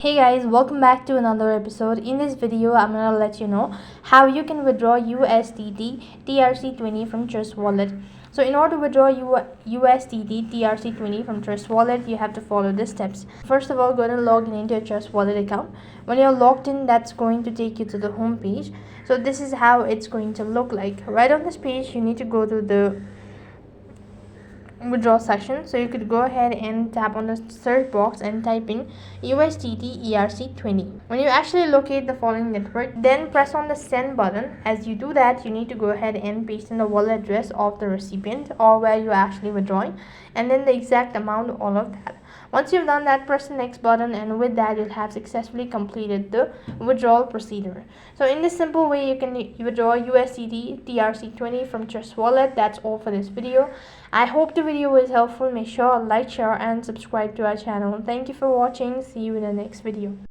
Hey guys, welcome back to another episode. In this video, I'm gonna let you know how you can withdraw USDT TRC20 from Trust Wallet. So in order to withdraw USDT TRC20 from Trust Wallet, you have to follow the steps. First of all, go and log in into your Trust Wallet account. When you're logged in, that's going to take you to the home page. So this is how it's going to look like. Right on this page, you need to go to the withdraw section, so you could go ahead and tap on the search box and type in USDT ERC20. When you actually locate the following network, then press on the send button. As you do that, you need to go ahead and paste in the wallet address of the recipient or where you're actually withdrawing, and then the exact amount, all of that. Once you've done that, press the next button, and with that you'll have successfully completed the withdrawal procedure. So in this simple way, you can withdraw USDT TRC20 from Trust Wallet. That's all for this video. I hope the video was helpful. Make sure to like, share and subscribe to our channel. Thank you for watching. See you in the next video.